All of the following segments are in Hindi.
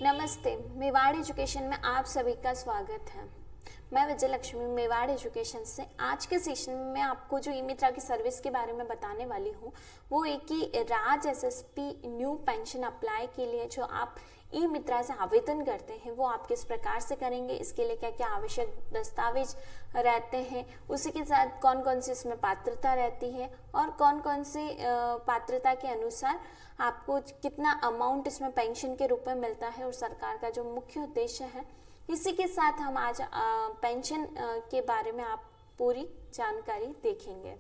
नमस्ते, मेवाड़ एजुकेशन में आप सभी का स्वागत है। मैं विजय लक्ष्मी मेवाड़ एजुकेशन से आज के सेशन में मैं आपको जो ई मित्रा की सर्विस के बारे में बताने वाली हूँ वो एक कि राज एसएसपी न्यू पेंशन अप्लाई के लिए जो आप ई मित्रा से आवेदन करते हैं वो आप किस प्रकार से करेंगे, इसके लिए क्या क्या आवश्यक दस्तावेज रहते हैं, उसी के साथ कौन कौन सी इसमें पात्रता रहती है और कौन कौन सी पात्रता के अनुसार आपको कितना अमाउंट इसमें पेंशन के रूप में मिलता है और सरकार का जो मुख्य उद्देश्य है, इसी के साथ हम आज पेंशन के बारे में आप पूरी जानकारी देखेंगे।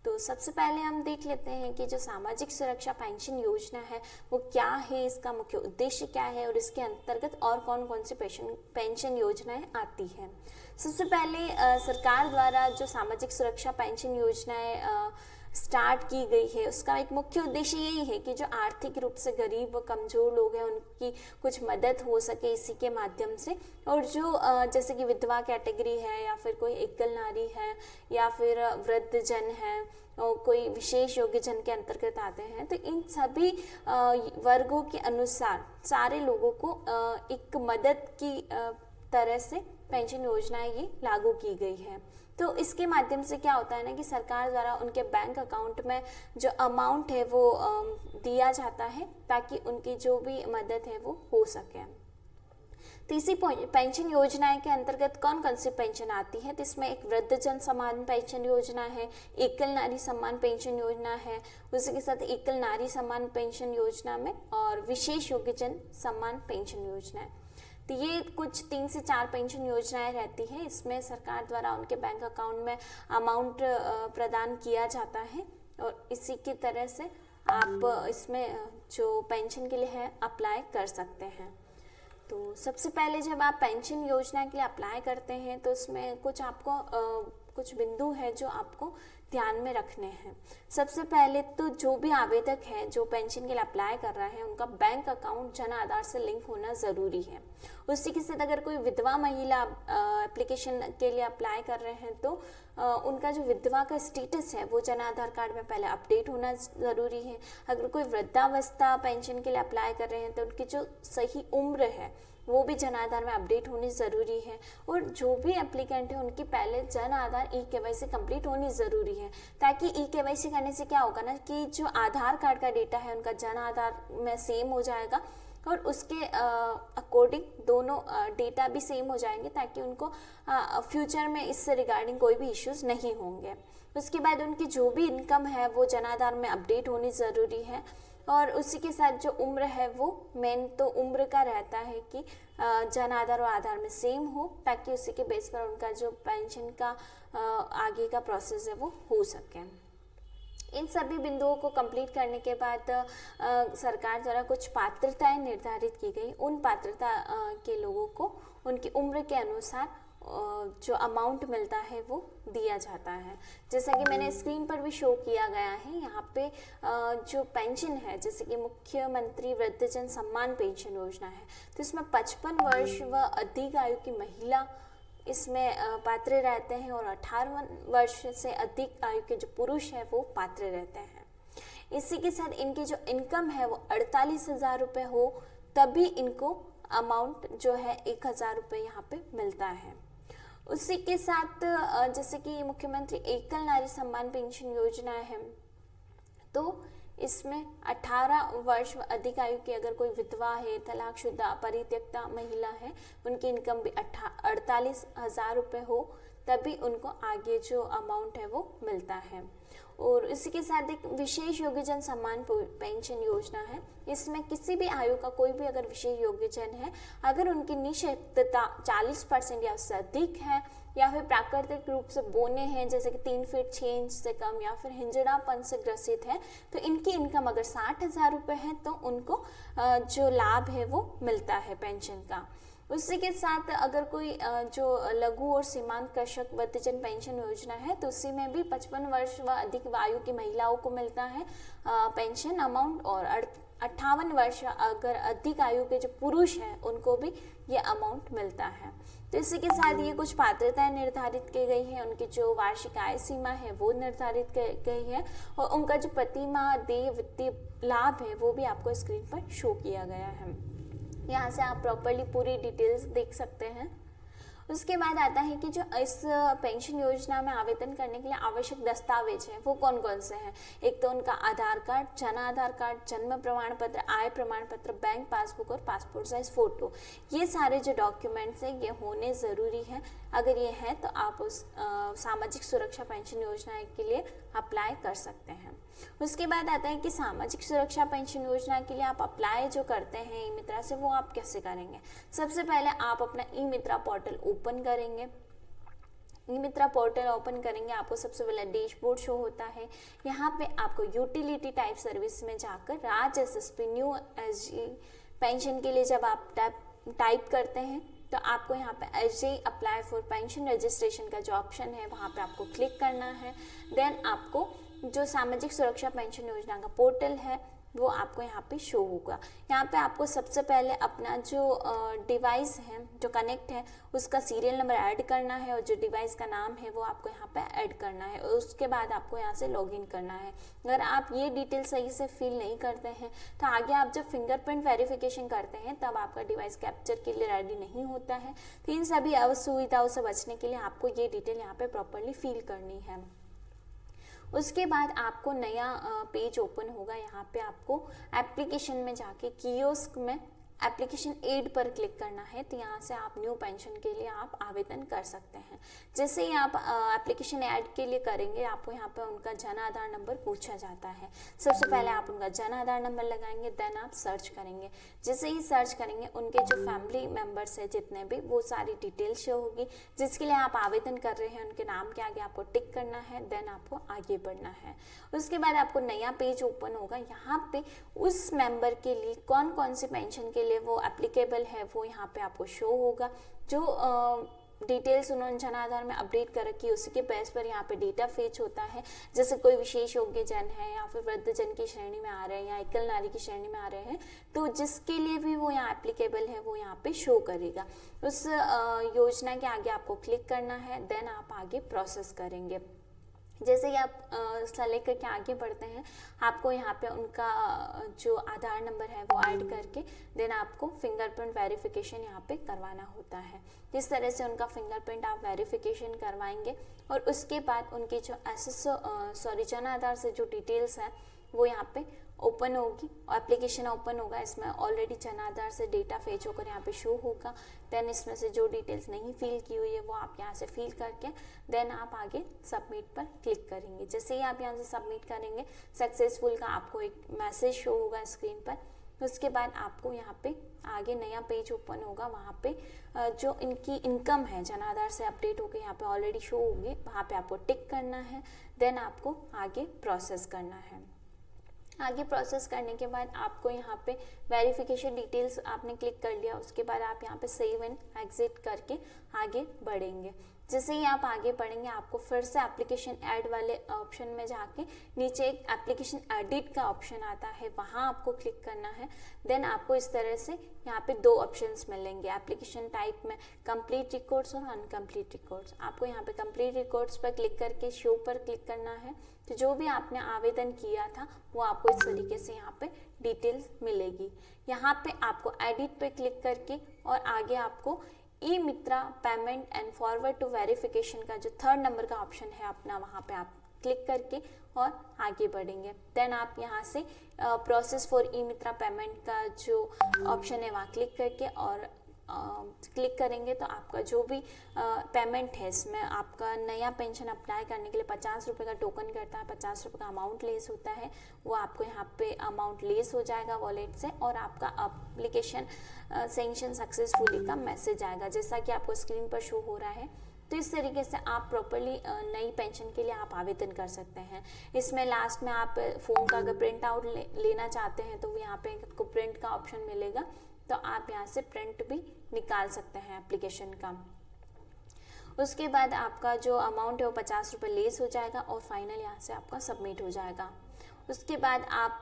तो सबसे पहले हम देख लेते हैं कि जो सामाजिक सुरक्षा पेंशन योजना है वो क्या है, इसका मुख्य उद्देश्य क्या है और इसके अंतर्गत और कौन कौन सी पेंशन योजनाएं आती हैं। सबसे पहले सरकार द्वारा जो सामाजिक सुरक्षा पेंशन योजनाएं स्टार्ट की गई है उसका एक मुख्य उद्देश्य यही है कि जो आर्थिक रूप से गरीब व कमजोर लोग हैं उनकी कुछ मदद हो सके इसी के माध्यम से, और जो जैसे कि विधवा कैटेगरी है या फिर कोई एकल नारी है या फिर वृद्ध जन है और कोई विशेष योग्य जन के अंतर्गत आते हैं, तो इन सभी वर्गों के अनुसार सारे लोगों को एक मदद की तरह से पेंशन योजना ये लागू की गई है। तो इसके माध्यम से क्या होता है ना कि सरकार द्वारा उनके बैंक अकाउंट में जो अमाउंट है वो दिया जाता है ताकि उनकी जो भी मदद है वो हो सके। तो इसी पेंशन योजनाएं के अंतर्गत कौन कौन सी पेंशन आती है, तो इसमें एक वृद्धजन सम्मान पेंशन योजना है, एकल नारी सम्मान पेंशन योजना है, उसी के साथ एकल नारी सम्मान पेंशन योजना में और विशेष योग्यजन सम्मान पेंशन योजना है। तो ये कुछ 3 से 4 पेंशन योजनाएं रहती है। इसमें सरकार द्वारा उनके बैंक अकाउंट में अमाउंट प्रदान किया जाता है और इसी की तरह से आप इसमें जो पेंशन के लिए है अप्लाई कर सकते हैं। तो सबसे पहले जब आप पेंशन योजना के लिए अप्लाई करते हैं तो उसमें कुछ आपको कुछ बिंदु है जो आपको ध्यान में रखने हैं। सबसे पहले तो जो भी आवेदक है जो पेंशन के लिए अप्लाई कर रहा है उनका बैंक अकाउंट जन आधार से लिंक होना ज़रूरी है। उसी के साथ अगर कोई विधवा महिला एप्लीकेशन के लिए अप्लाई कर रहे हैं तो उनका जो विधवा का स्टेटस है वो जन आधार कार्ड में पहले अपडेट होना ज़रूरी है। अगर कोई वृद्धावस्था पेंशन के लिए अप्लाई कर रहे हैं तो उनकी जो सही उम्र है वो भी जन आधार में अपडेट होनी ज़रूरी है, और जो भी एप्लीकेंट है उनकी पहले जन आधार ई-केवाईसी कंप्लीट होनी ज़रूरी है, ताकि ई-केवाईसी करने से क्या होगा ना कि जो आधार कार्ड का डेटा है उनका जन आधार में सेम हो जाएगा और उसके अकॉर्डिंग दोनों डेटा भी सेम हो जाएंगे ताकि उनको फ्यूचर में इससे रिगार्डिंग कोई भी इश्यूज नहीं होंगे। उसके बाद उनकी जो भी इनकम है वो जन आधार में अपडेट होनी ज़रूरी है, और उसी के साथ जो उम्र है वो मेन तो उम्र का रहता है कि जन आधार और आधार में सेम हो ताकि उसी के बेस पर उनका जो पेंशन का आगे का प्रोसेस है वो हो सके। इन सभी बिंदुओं को कंप्लीट करने के बाद सरकार द्वारा कुछ पात्रताएं निर्धारित की गई। उन पात्रता के लोगों को उनकी उम्र के अनुसार जो अमाउंट मिलता है वो दिया जाता है। जैसा कि मैंने स्क्रीन पर भी शो किया गया है, यहाँ पे जो पेंशन है जैसे कि मुख्यमंत्री वृद्धजन सम्मान पेंशन योजना है तो इसमें 55 वर्ष व अधिक आयु की महिला इसमें पात्र रहते हैं और 18 वर्ष से अधिक आयु के जो पुरुष है वो पात्र रहते हैं। इसी के साथ इनकी जो इनकम है वो 48,000 रुपये हो तभी इनको अमाउंट जो है 1,000 रुपये यहाँ पे मिलता है। उसी के साथ जैसे कि मुख्यमंत्री एकल नारी सम्मान पेंशन योजना है तो इसमें 18 वर्ष अधिक आयु की अगर कोई विधवा है, तलाकशुदा, परित्यक्ता महिला है, उनकी इनकम भी 48,000 रुपये हो तभी उनको आगे जो अमाउंट है वो मिलता है। और इसी के साथ एक विशेष योग्यजन सम्मान पेंशन योजना है। इसमें किसी भी आयु का कोई भी अगर विशेष योग्यजन है, अगर उनकी निःशक्तता 40% या उससे अधिक है या फिर प्राकृतिक रूप से बोने हैं जैसे कि 3 फीट 6 इंच से कम या फिर हिंजड़ापन से ग्रसित है, तो इनकी इनकम अगर 60,000 रुपये है तो उनको जो लाभ है वो मिलता है पेंशन का। उसी के साथ अगर कोई जो लघु और सीमांत कृषक वृद्धजन पेंशन योजना है तो उसी में भी 55 वर्ष व अधिक आयु की महिलाओं को मिलता है पेंशन अमाउंट, और 58 वर्ष अगर अधिक आयु के जो पुरुष हैं उनको भी ये अमाउंट मिलता है। तो इसी के साथ ये कुछ पात्रताएं निर्धारित की गई हैं, उनकी जो वार्षिक आय सीमा है वो निर्धारित की गई है और उनका जो प्रति माह देय वित्तीय लाभ है वो भी आपको स्क्रीन पर शो किया गया है। यहाँ से आप प्रॉपरली पूरी डिटेल्स देख सकते हैं। उसके बाद आता है कि जो इस पेंशन योजना में आवेदन करने के लिए आवश्यक दस्तावेज हैं वो कौन कौन से हैं। एक तो उनका आधार कार्ड, जन आधार कार्ड, जन्म प्रमाण पत्र, आय प्रमाण पत्र, बैंक पासबुक और पासपोर्ट साइज फोटो। ये सारे जो डॉक्यूमेंट्स हैं ये होने ज़रूरी हैं। अगर ये है तो आप उस सामाजिक सुरक्षा पेंशन योजना के लिए अप्लाई कर सकते हैं। उसके बाद आता है कि सामाजिक सुरक्षा पेंशन योजना के लिए आप अप्लाई जो करते हैं ई मित्रा से, वो आप कैसे करेंगे। सबसे पहले आप अपना ई मित्रा पोर्टल ओपन करेंगे। ई मित्रा पोर्टल ओपन करेंगे, आपको सबसे पहले डैशबोर्ड शो होता है। यहाँ पे आपको यूटिलिटी टाइप सर्विस में जाकर राज्य एसएसपी न्यू एसजी पेंशन के लिए जब आप टाइप करते हैं तो आपको यहाँ पे SG apply for pension registration का जो ऑप्शन है वहाँ पे आपको क्लिक करना है। देन आपको जो सामाजिक सुरक्षा पेंशन योजना का पोर्टल है वो आपको यहाँ पे शो होगा। यहाँ पे आपको सबसे पहले अपना जो डिवाइस है जो कनेक्ट है उसका सीरियल नंबर ऐड करना है और जो डिवाइस का नाम है वो आपको यहाँ पे ऐड करना है और उसके बाद आपको यहाँ से लॉगिन करना है। अगर आप ये डिटेल सही से फिल नहीं करते हैं तो आगे आप जब फिंगरप्रिंट वेरिफिकेशन करते हैं तब आपका डिवाइस कैप्चर के लिए रेडी नहीं होता है। तो इन सभी असुविधाओं से बचने के लिए आपको ये डिटेल यहाँ पे प्रॉपरली फिल करनी है। उसके बाद आपको नया पेज ओपन होगा। यहाँ पे आपको एप्लीकेशन में जाके कियोस्क में एप्लीकेशन एड पर क्लिक करना है। तो यहाँ से आप न्यू पेंशन के लिए आप आवेदन कर सकते हैं। जैसे ही आप एप्लीकेशन ऐड के लिए करेंगे आपको यहाँ पर उनका जन आधार नंबर पूछा जाता है। सबसे पहले आप उनका जन आधार नंबर लगाएंगे, देन आप सर्च करेंगे। जैसे ही सर्च करेंगे उनके जो फैमिली मेम्बर्स है जितने भी, वो सारी डिटेल शो होगी। जिसके लिए आप आवेदन कर रहे हैं उनके नाम के आगे आपको टिक करना है, देन आपको आगे बढ़ना है। उसके बाद आपको नया पेज ओपन होगा। यहाँ पे उस मेंबर के लिए कौन कौन सी पेंशन के लिए वो एप्लीकेबल है वो यहाँ पे आपको शो होगा। जो डिटेल्स उन्होंने जन आधार में अपडेट कर रखी है उसी के बेस पर यहाँ पे डेटा फेच होता है। जैसे कोई विशेष योग्य जन है या फिर वृद्ध जन की श्रेणी में आ रहे हैं या एकल नारी की श्रेणी में आ रहे हैं तो जिसके लिए भी वो यहाँ एप्लीकेबल है वो यहाँ पे शो करेगा। उस योजना के आगे आपको क्लिक करना है, देन आप आगे प्रोसेस करेंगे। जैसे ही आप सेलेक्ट करके आगे बढ़ते हैं आपको यहाँ पे उनका जो आधार नंबर है वो ऐड करके देन आपको फिंगरप्रिंट वेरिफिकेशन यहाँ पे करवाना होता है। जिस तरह से उनका फिंगरप्रिंट आप वेरिफिकेशन करवाएंगे और उसके बाद उनकी जो जन आधार से जो डिटेल्स हैं वो यहाँ पे ओपन होगी, एप्लीकेशन ओपन होगा। इसमें ऑलरेडी जन आधार से डेटा फेच होकर यहाँ पे शो होगा। देन इसमें से जो डिटेल्स नहीं फिल की हुई है वो आप यहाँ से फिल करके देन आप आगे सबमिट पर क्लिक करेंगे। जैसे ही आप यहाँ से सबमिट करेंगे सक्सेसफुल का आपको एक मैसेज शो होगा स्क्रीन पर। उसके बाद आपको यहाँ पे आगे नया पेज ओपन होगा। वहाँ पे जो इनकी इनकम है जन आधार से अपडेट होकर यहाँ पे ऑलरेडी शो होगी, वहाँ पे आपको टिक करना है, देन आपको आगे प्रोसेस करना है। आगे प्रोसेस करने के बाद आपको यहाँ पे वेरिफिकेशन डिटेल्स आपने क्लिक कर लिया। उसके बाद आप यहाँ पे सेव एंड एग्जिट करके आगे बढ़ेंगे। जैसे ही आप आगे बढ़ेंगे आपको फिर से एप्लीकेशन ऐड वाले ऑप्शन में जाके नीचे एक एप्लीकेशन एडिट का ऑप्शन आता है, वहाँ आपको क्लिक करना है। देन आपको इस तरह से यहाँ पे दो ऑप्शंस मिलेंगे एप्लीकेशन टाइप में, कंप्लीट रिकॉर्ड्स और अनकम्प्लीट रिकॉर्ड्स। आपको यहाँ पे कंप्लीट रिकॉर्ड्स पर क्लिक करके शो पर क्लिक करना है। तो जो भी आपने आवेदन किया था वो आपको इस तरीके से यहाँ पे डिटेल्स मिलेगी। यहाँ पे आपको एडिट पे क्लिक करके और आगे आपको e Mitra payment and forward to verification का जो 3rd नंबर का ऑप्शन है अपना, वहाँ पे आप क्लिक करके और आगे बढ़ेंगे। देन आप यहाँ से process for E Mitra payment का जो ऑप्शन है वहाँ क्लिक करके और क्लिक करेंगे तो आपका जो भी पेमेंट है इसमें आपका नया पेंशन अप्लाई करने के लिए 50 रुपये का टोकन करता है, 50 रुपये का अमाउंट लेस होता है, वो आपको यहाँ पे अमाउंट लेस हो जाएगा वॉलेट से और आपका एप्लीकेशन सेंक्शन सक्सेसफुली का मैसेज आएगा जैसा कि आपको स्क्रीन पर शो हो रहा है। तो इस तरीके से आप प्रॉपरली नई पेंशन के लिए आप आवेदन कर सकते हैं। इसमें लास्ट में आप फॉर्म का अगर प्रिंट आउट लेना चाहते हैं तो यहाँ पे आपको प्रिंट का ऑप्शन मिलेगा, तो आप यहाँ से प्रिंट भी निकाल सकते हैं एप्लीकेशन का। उसके बाद आपका जो अमाउंट है वो 50 रुपये लेस हो जाएगा और फाइनल यहाँ से आपका सबमिट हो जाएगा। उसके बाद आप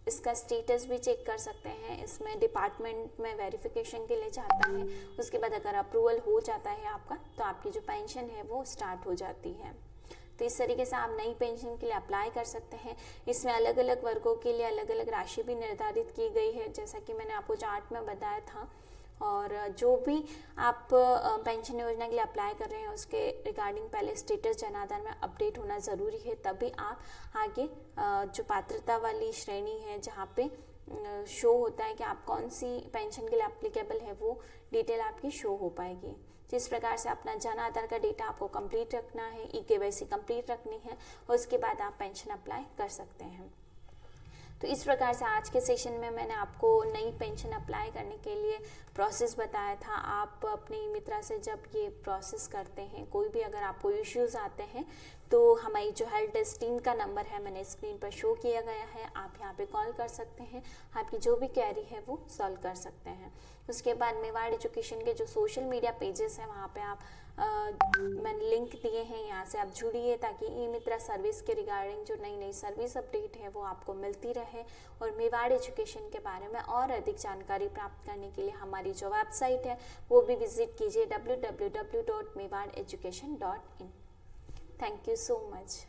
इसका स्टेटस भी चेक कर सकते हैं। इसमें डिपार्टमेंट में वेरिफिकेशन के लिए जाता है, उसके बाद अगर अप्रूवल हो जाता है आपका तो आपकी जो पेंशन है वो स्टार्ट हो जाती है। तो इस तरीके से आप नई पेंशन के लिए अप्लाई कर सकते हैं। इसमें अलग अलग वर्गों के लिए अलग अलग राशि भी निर्धारित की गई है, जैसा कि मैंने आपको चार्ट में बताया था। और जो भी आप पेंशन योजना के लिए अप्लाई कर रहे हैं उसके रिगार्डिंग पहले स्टेटस जन आधार में अपडेट होना ज़रूरी है, तभी आप आगे जो पात्रता वाली श्रेणी है जहाँ पे शो होता है कि आप कौन सी पेंशन के लिए एप्लीकेबल है, वो डिटेल आपकी शो हो पाएगी। जिस प्रकार से अपना जन आधार का डेटा आपको कंप्लीट रखना है, EKYC कंप्लीट रखनी है और उसके बाद आप पेंशन अप्लाई कर सकते हैं। तो इस प्रकार से आज के सेशन में मैंने आपको नई पेंशन अप्लाई करने के लिए प्रोसेस बताया था। आप अपने ई-मित्रा से जब ये प्रोसेस करते हैं, कोई भी अगर आपको इश्यूज आते हैं तो हमारी जो हेल्प डेस्क टीम का नंबर है मैंने स्क्रीन पर शो किया गया है, आप यहाँ पे कॉल कर सकते हैं, आपकी जो भी क्वेरी है वो सॉल्व कर सकते हैं। उसके बाद मेवाड़ एजुकेशन के जो सोशल मीडिया पेजेस हैं वहाँ पे आप मैंने लिंक दिए हैं, यहाँ से आप जुड़िए ताकि ई-मित्रा सर्विस के रिगार्डिंग जो नई नई सर्विस अपडेट है वो आपको मिलती रहे। और मेवाड़ एजुकेशन के बारे में और अधिक जानकारी प्राप्त करने के लिए हमारी जो वेबसाइट है वो भी विजिट कीजिए www.mewadeducation.in। Thank you so much.